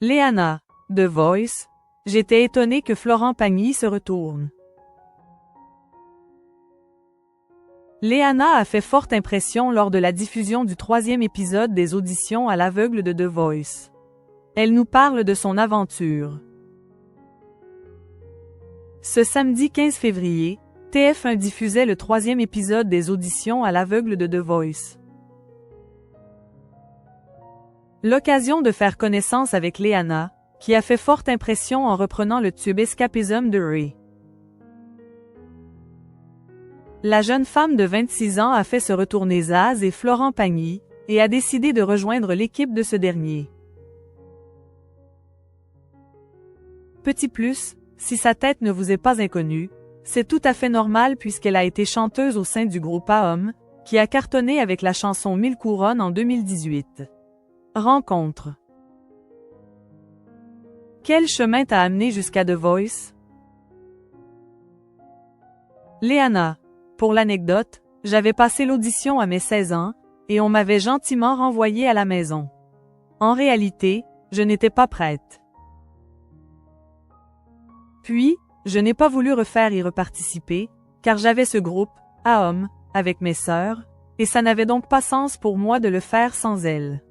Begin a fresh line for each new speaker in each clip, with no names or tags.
Léana, The Voice. J'étais étonnée que Florent Pagny se retourne. Léana a fait forte impression lors de la diffusion du 3e épisode des auditions à l'aveugle de The Voice. Elle nous parle de son aventure. Ce samedi 15 février, TF1 diffusait le 3e épisode des auditions à l'aveugle de The Voice. L'occasion de faire connaissance avec Léana, qui a fait forte impression en reprenant le tube Escapism de Ray. La jeune femme de 26 ans a fait se retourner Zaz et Florent Pagny, et a décidé de rejoindre l'équipe de ce dernier. Petit plus, si sa tête ne vous est pas inconnue, c'est tout à fait normal puisqu'elle a été chanteuse au sein du groupe AOM, qui a cartonné avec la chanson 1000 couronnes en 2018. Rencontre. Quel chemin t'a amené jusqu'à The Voice? Léana. Pour l'anecdote, j'avais passé l'audition à mes 16 ans, et on m'avait gentiment renvoyée à la maison. En réalité, je n'étais pas prête. Puis, je n'ai pas voulu y reparticiper, car j'avais ce groupe, AOM, avec mes sœurs, et ça n'avait donc pas sens pour moi de le faire sans elles.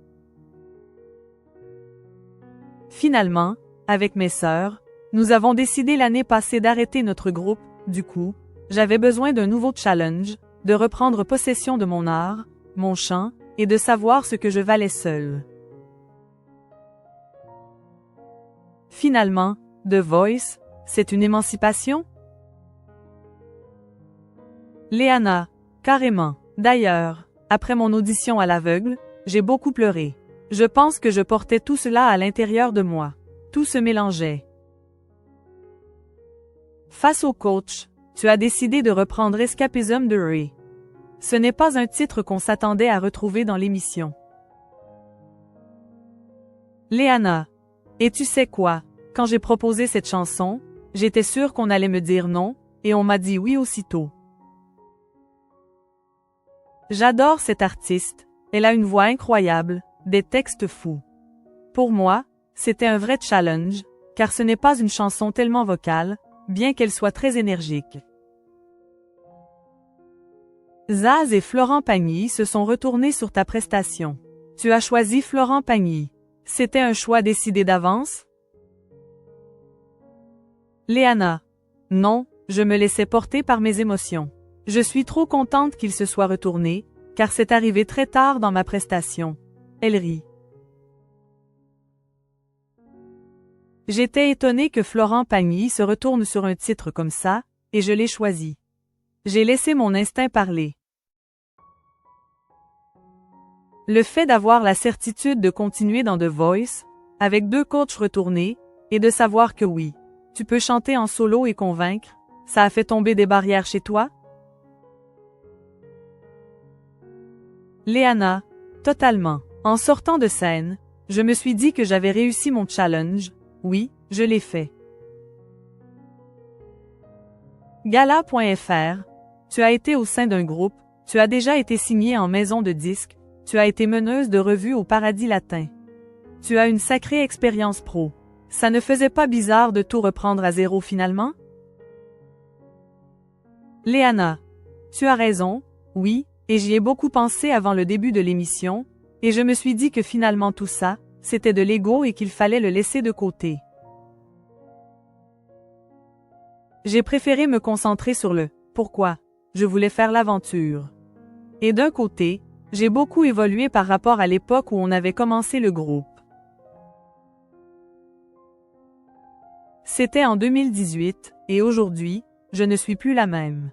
Finalement, avec mes sœurs, nous avons décidé l'année passée d'arrêter notre groupe, du coup, j'avais besoin d'un nouveau challenge, de reprendre possession de mon art, mon chant, et de savoir ce que je valais seule. Finalement, The Voice, c'est une émancipation? Léana, carrément. D'ailleurs, après mon audition à l'aveugle, j'ai beaucoup pleuré. Je pense que je portais tout cela à l'intérieur de moi. Tout se mélangeait. Face au coach, tu as décidé de reprendre Escapism de Ray. Ce n'est pas un titre qu'on s'attendait à retrouver dans l'émission. Léana. Et tu sais quoi? Quand j'ai proposé cette chanson, j'étais sûre qu'on allait me dire non, et on m'a dit oui aussitôt. J'adore cette artiste, elle a une voix incroyable, des textes fous. Pour moi, c'était un vrai challenge, car ce n'est pas une chanson tellement vocale, bien qu'elle soit très énergique. Zaz et Florent Pagny se sont retournés sur ta prestation. Tu as choisi Florent Pagny. C'était un choix décidé d'avance? Léana. Non, je me laissais porter par mes émotions. Je suis trop contente qu'il se soit retourné, car c'est arrivé très tard dans ma prestation. Elle rit. J'étais étonnée que Florent Pagny se retourne sur un titre comme ça, et je l'ai choisi. J'ai laissé mon instinct parler. Le fait d'avoir la certitude de continuer dans The Voice, avec 2 coachs retournés, et de savoir que oui, tu peux chanter en solo et convaincre, ça a fait tomber des barrières chez toi? Léana. Totalement. En sortant de scène, je me suis dit que j'avais réussi mon challenge. Oui, je l'ai fait. Gala.fr. Tu as été au sein d'un groupe, tu as déjà été signée en maison de disques, tu as été meneuse de revue au Paradis Latin. Tu as une sacrée expérience pro. Ça ne faisait pas bizarre de tout reprendre à zéro finalement? Léana. Tu as raison, oui, et j'y ai beaucoup pensé avant le début de l'émission, et je me suis dit que finalement tout ça, c'était de l'ego et qu'il fallait le laisser de côté. J'ai préféré me concentrer sur le « pourquoi ». Je voulais faire l'aventure. Et d'un côté, j'ai beaucoup évolué par rapport à l'époque où on avait commencé le groupe. C'était en 2018, et aujourd'hui, je ne suis plus la même.